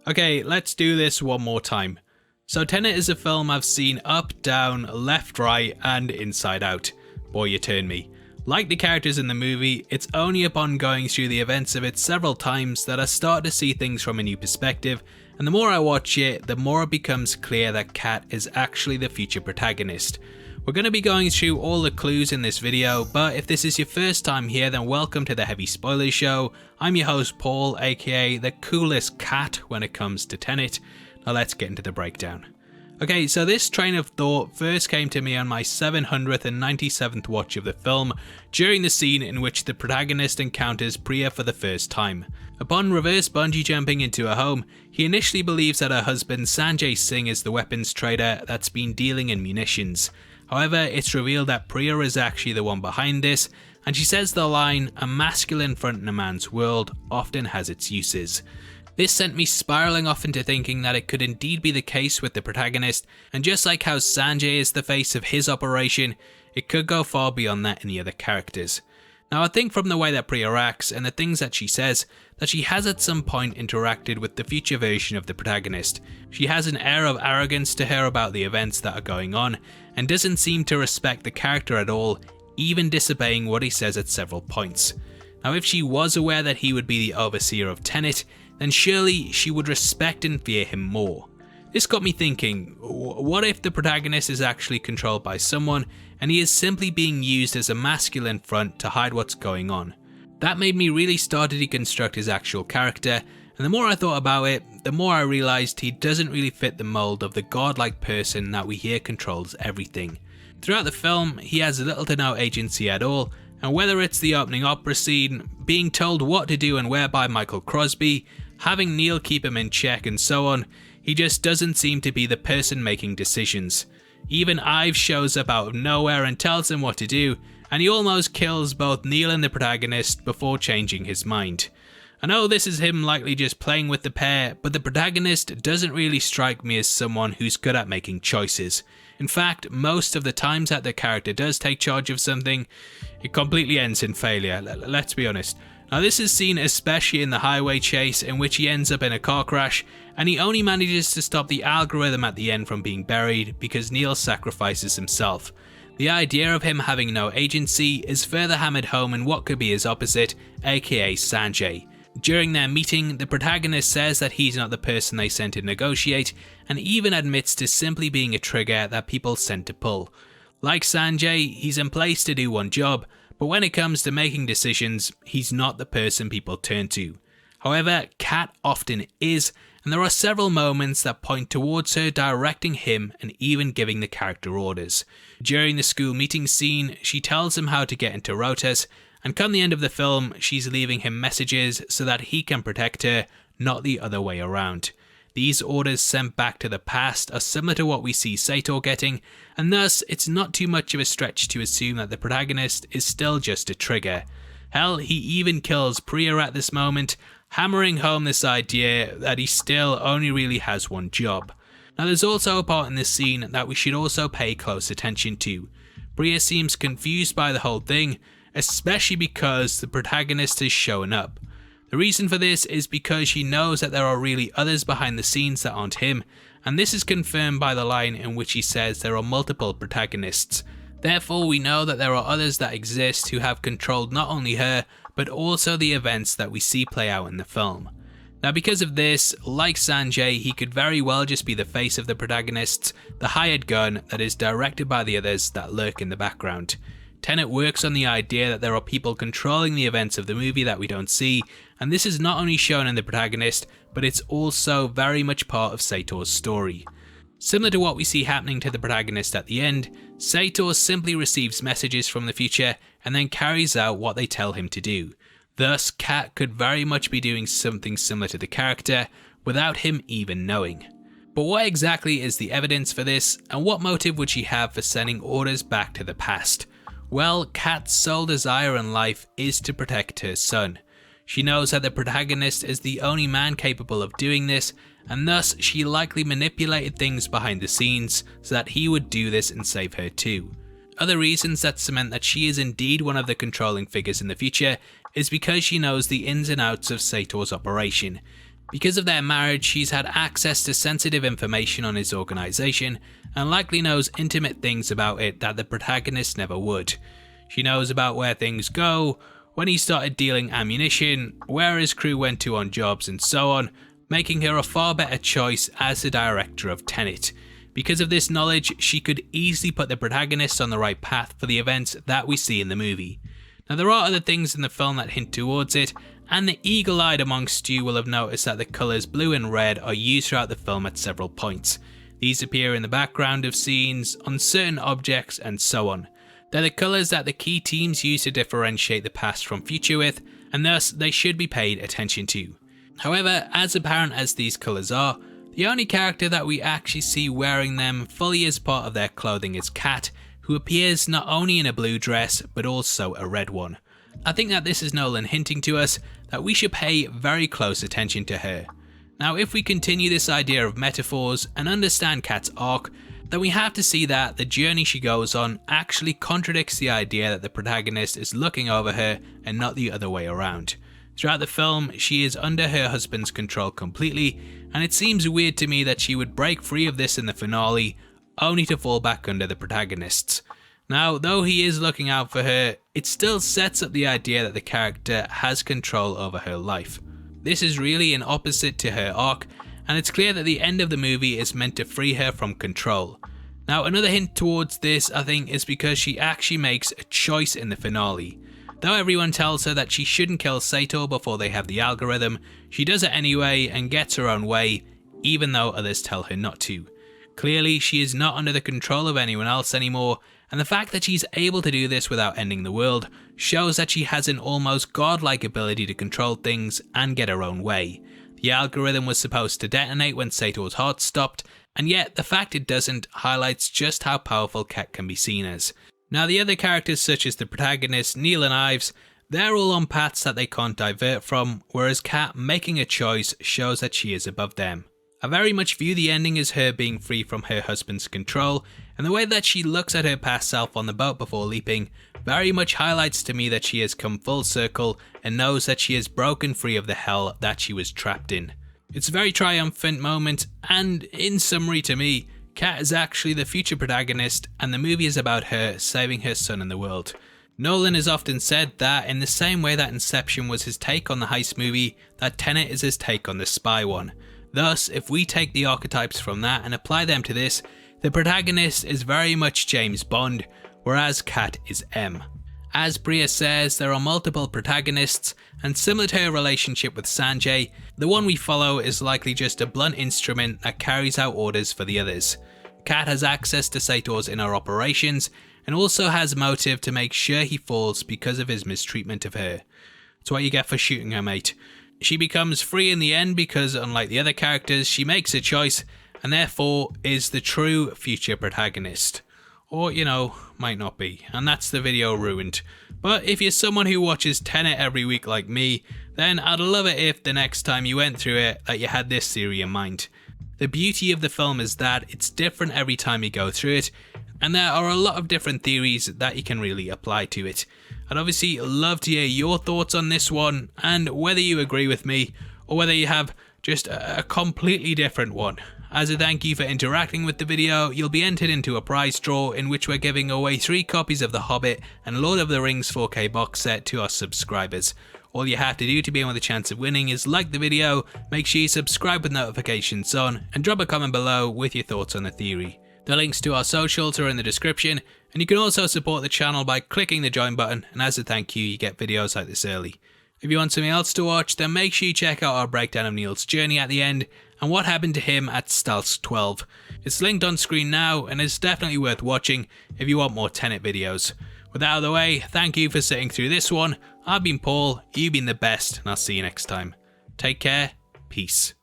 Okay, let's do this one more time. So Tenet is a film I've seen up, down, left, right, and inside out. Boy, you turn me. Like the characters in the movie, it's only upon going through the events of it several times that I start to see things from a new perspective, and the more I watch it, the more it becomes clear that Kat is actually the future protagonist. We're going to be going through all the clues in this video, but if this is your first time here, then welcome to the Heavy Spoilers Show. I'm your host Paul, aka the coolest cat when it comes to Tenet. Now let's get into the breakdown. Okay, so this train of thought first came to me on my 797th watch of the film, during the scene in which the protagonist encounters Priya for the first time. Upon reverse bungee jumping into her home, he initially believes that her husband Sanjay Singh is the weapons trader that's been dealing in munitions. However, it's revealed that Priya is actually the one behind this, and she says the line, "A masculine front in a man's world often has its uses." This sent me spiraling off into thinking that it could indeed be the case with the protagonist, and just like how Sanjay is the face of his operation, it could go far beyond that in the other characters. Now I think from the way that Priya acts and the things that she says, that she has at some point interacted with the future version of the protagonist. She has an air of arrogance to her about the events that are going on, and doesn't seem to respect the character at all, even disobeying what he says at several points. Now if she was aware that he would be the overseer of Tenet, then surely she would respect and fear him more. This got me thinking, what if the protagonist is actually controlled by someone and he is simply being used as a masculine front to hide what's going on? That made me really start to deconstruct his actual character, and the more I thought about it, the more I realised he doesn't really fit the mould of the godlike person that we hear controls everything. Throughout the film, he has little to no agency at all, and whether it's the opening opera scene, being told what to do and where by Michael Crosby, having Neil keep him in check and so on, he just doesn't seem to be the person making decisions. Even Ives shows up out of nowhere and tells him what to do, and he almost kills both Neil and the protagonist before changing his mind. I know this is him likely just playing with the pair, but the protagonist doesn't really strike me as someone who's good at making choices. In fact, most of the times that the character does take charge of something, it completely ends in failure, let's be honest. Now this is seen especially in the highway chase in which he ends up in a car crash, and he only manages to stop the algorithm at the end from being buried because Neil sacrifices himself. The idea of him having no agency is further hammered home in what could be his opposite, aka Sanjay. During their meeting, the protagonist says that he's not the person they sent to negotiate, and even admits to simply being a trigger that people sent to pull. Like Sanjay, he's in place to do one job, but when it comes to making decisions, he's not the person people turn to. However, Kat often is, and there are several moments that point towards her directing him and even giving the character orders. During the school meeting scene, she tells him how to get into rotas, and come the end of the film, she's leaving him messages so that he can protect her, not the other way around. These orders sent back to the past are similar to what we see Sator getting, and thus it's not too much of a stretch to assume that the protagonist is still just a trigger. Hell, he even kills Priya at this moment, hammering home this idea that he still only really has one job. Now there's also a part in this scene that we should also pay close attention to. Priya seems confused by the whole thing, especially because the protagonist has shown up. The reason for this is because she knows that there are really others behind the scenes that aren't him, and this is confirmed by the line in which he says there are multiple protagonists. Therefore, we know that there are others that exist who have controlled not only her, but also the events that we see play out in the film. Now because of this, like Sanjay, he could very well just be the face of the protagonists, the hired gun that is directed by the others that lurk in the background. Tenet works on the idea that there are people controlling the events of the movie that we don't see, and this is not only shown in the protagonist, but it's also very much part of Sator's story. Similar to what we see happening to the protagonist at the end, Sator simply receives messages from the future and then carries out what they tell him to do. Thus, Kat could very much be doing something similar to the character without him even knowing. But what exactly is the evidence for this, and what motive would she have for sending orders back to the past? Well, Kat's sole desire in life is to protect her son. She knows that the protagonist is the only man capable of doing this, and thus she likely manipulated things behind the scenes so that he would do this and save her too. Other reasons that cement that she is indeed one of the controlling figures in the future is because she knows the ins and outs of Sator's operation. Because of their marriage, she's had access to sensitive information on his organisation and likely knows intimate things about it that the protagonist never would. She knows about where things go, when he started dealing ammunition, where his crew went to on jobs and so on, making her a far better choice as the director of Tenet. Because of this knowledge, she could easily put the protagonist on the right path for the events that we see in the movie. Now there are other things in the film that hint towards it, and the eagle-eyed amongst you will have noticed that the colours blue and red are used throughout the film at several points. These appear in the background of scenes, on certain objects, and so on. They're the colours that the key teams use to differentiate the past from future with, and thus they should be paid attention to. However, as apparent as these colours are, the only character that we actually see wearing them fully as part of their clothing is Kat, who appears not only in a blue dress, but also a red one. I think that this is Nolan hinting to us that we should pay very close attention to her. Now, if we continue this idea of metaphors and understand Kat's arc, then we have to see that the journey she goes on actually contradicts the idea that the protagonist is looking over her and not the other way around. Throughout the film, she is under her husband's control completely, and it seems weird to me that she would break free of this in the finale, only to fall back under the protagonists. Now, though he is looking out for her, it still sets up the idea that the character has control over her life. This is really an opposite to her arc, and it's clear that the end of the movie is meant to free her from control. Now, another hint towards this, I think, is because she actually makes a choice in the finale. Though everyone tells her that she shouldn't kill Sator before they have the algorithm, she does it anyway and gets her own way, even though others tell her not to. Clearly, she is not under the control of anyone else anymore, and the fact that she's able to do this without ending the world shows that she has an almost godlike ability to control things and get her own way. The algorithm was supposed to detonate when Sator's heart stopped, and yet the fact it doesn't highlights just how powerful Kat can be seen as. Now, the other characters such as the protagonist, Neil and Ives, they're all on paths that they can't divert from, whereas Kat making a choice shows that she is above them. I very much view the ending as her being free from her husband's control, and the way that she looks at her past self on the boat before leaping very much highlights to me that she has come full circle and knows that she has broken free of the hell that she was trapped in. It's a very triumphant moment, and in summary to me, Kat is actually the future protagonist, and the movie is about her saving her son and the world. Nolan has often said that in the same way that Inception was his take on the heist movie, that Tenet is his take on the spy one. Thus, if we take the archetypes from that and apply them to this, the protagonist is very much James Bond, whereas Kat is M. As Priya says, there are multiple protagonists, and similar to her relationship with Sanjay, the one we follow is likely just a blunt instrument that carries out orders for the others. Kat has access to Sator's inner operations, and also has motive to make sure he falls because of his mistreatment of her. It's what you get for shooting her mate. She becomes free in the end because, unlike the other characters, she makes a choice and therefore is the true future protagonist. Or, might not be, and that's the video ruined. But if you're someone who watches Tenet every week like me, then I'd love it if the next time you went through it that you had this theory in mind. The beauty of the film is that it's different every time you go through it, and there are a lot of different theories that you can really apply to it. I'd obviously love to hear your thoughts on this one, and whether you agree with me, or whether you have just a completely different one. As a thank you for interacting with the video, you'll be entered into a prize draw in which we're giving away 3 copies of The Hobbit and Lord of the Rings 4K box set to our subscribers. All you have to do to be in with a chance of winning is like the video, make sure you subscribe with notifications on, and drop a comment below with your thoughts on the theory. The links to our socials are in the description, and you can also support the channel by clicking the join button, and as a thank you, you get videos like this early. If you want something else to watch, then make sure you check out our breakdown of Neil's journey at the end, and what happened to him at Stalsk 12. It's linked on screen now, and it's definitely worth watching if you want more Tenet videos. With that out of the way, thank you for sitting through this one. I've been Paul, you've been the best, and I'll see you next time. Take care, peace.